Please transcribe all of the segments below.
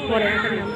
পরে করলাম।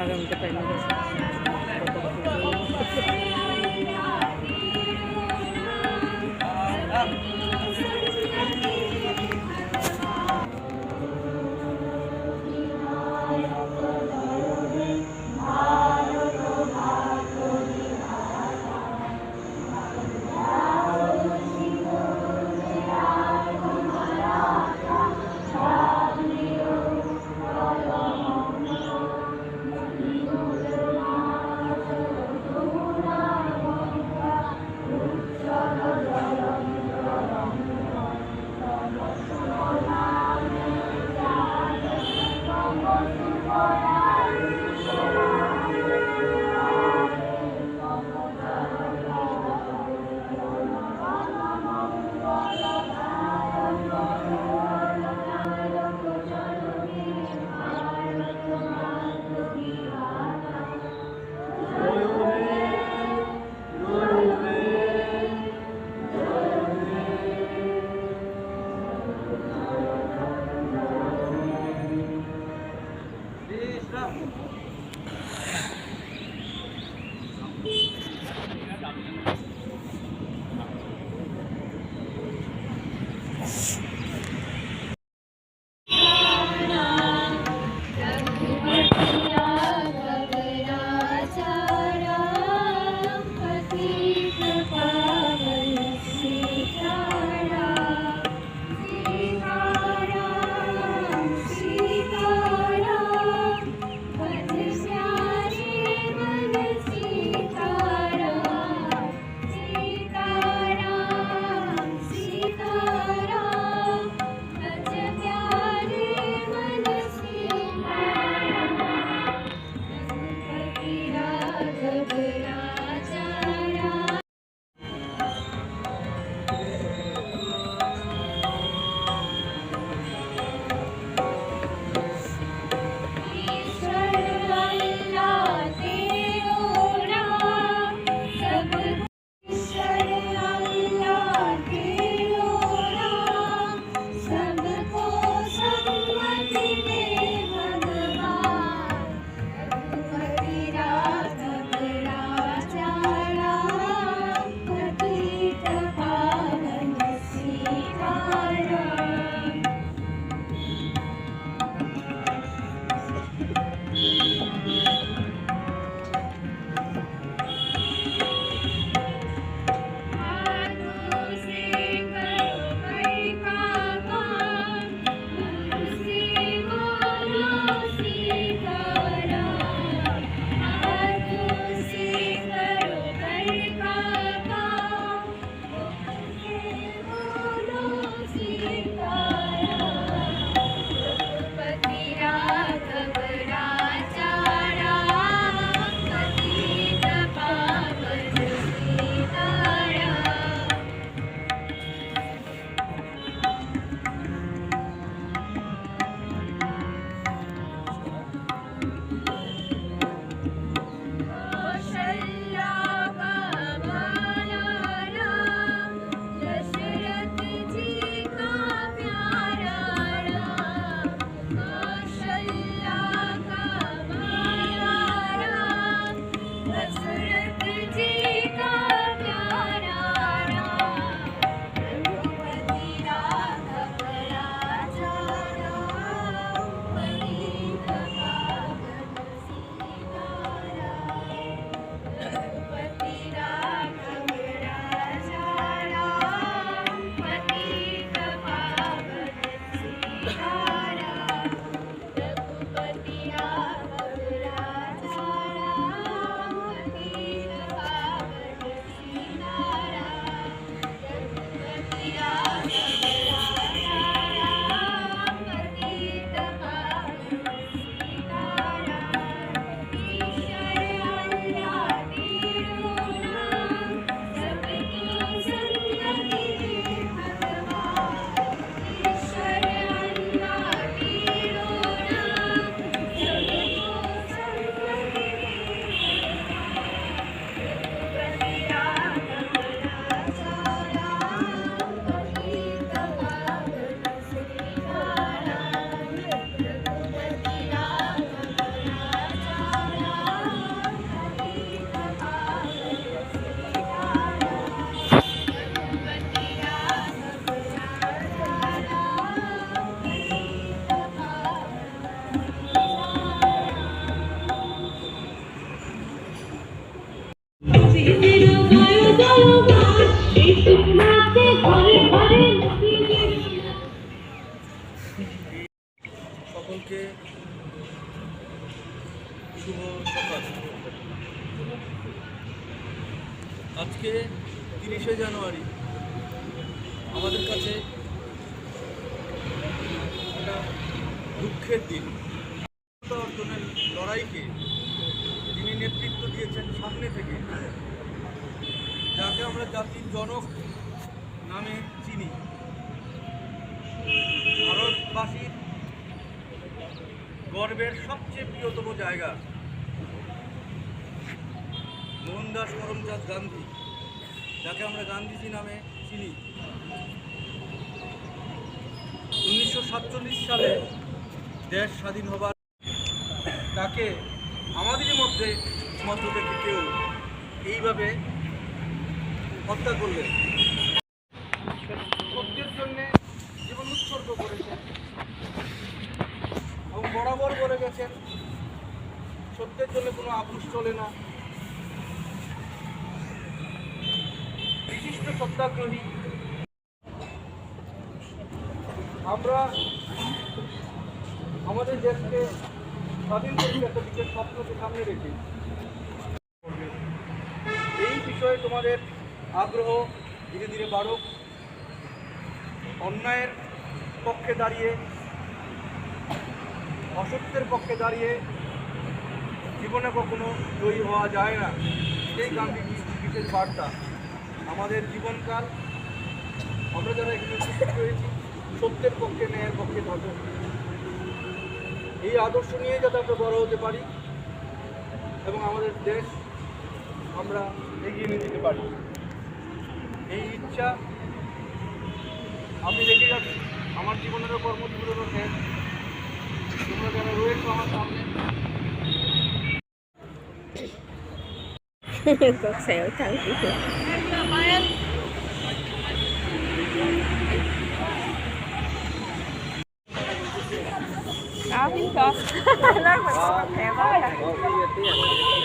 আগামীতে টাইম গেছে। সকলকে শুভ সকাল। আজকে 30শে জানুয়ারি আমাদের কাছে একটা দুঃখের দিন। অর্জনের লড়াইকে যিনি নেতৃত্ব দিয়েছেন সামনে থেকে, যাকে আমরা জাতির জনক নামে চিনি, ভারতবাসীর গর্বের সবচেয়ে প্রিয়তম জায়গা মোহনদাস করমচাঁদ গান্ধী, যাকে আমরা গান্ধীজি নামে চিনি। 1947 সালে দেশ স্বাধীন হবার তাকে আমাদেরই মধ্যে থেকে কেউ এইভাবে হত্যা করলেন। সত্যের জন্য জীবন উৎসর্গ করেছেন এবং বরাবর করে গেছেন সত্যের জন্য কোনো আপোষ চলে না। বিশিষ্ট সত্যাগ্রহী। আমরা আমাদের দেশকে স্বাধীন করি একটা বিশেষ স্বপ্নকে সামনে রেখে। এই বিষয়ে তোমাদের আগ্রহ ধীরে ধীরে বাড়ুক। অন্যায়ের পক্ষে দাঁড়িয়ে, অসত্যের পক্ষে দাঁড়িয়ে জীবনে কখনো জয়ী হওয়া যায় না। এই গান্ধীজির বিশেষ বার্তা। আমাদের জীবনকাল আমরা যারা এখানে উপস্থিত হয়েছি সত্যের পক্ষে, ন্যায়ের পক্ষে থাকবো। এই আদর্শ নিয়ে যাতে আমরা বড় হতে পারি এবং আমাদের দেশ আমরা এগিয়ে নিয়ে যেতে পারি, এই ইচ্ছা আমি রেখে যাচ্ছি। আমার জীবনেরও কর্মজীবনেরও শেষ। তোমরা যারা রয়েছো আমার সামনে, Cuộc xẻo thằng chị đó, tiếng con nó mà có thèm đó.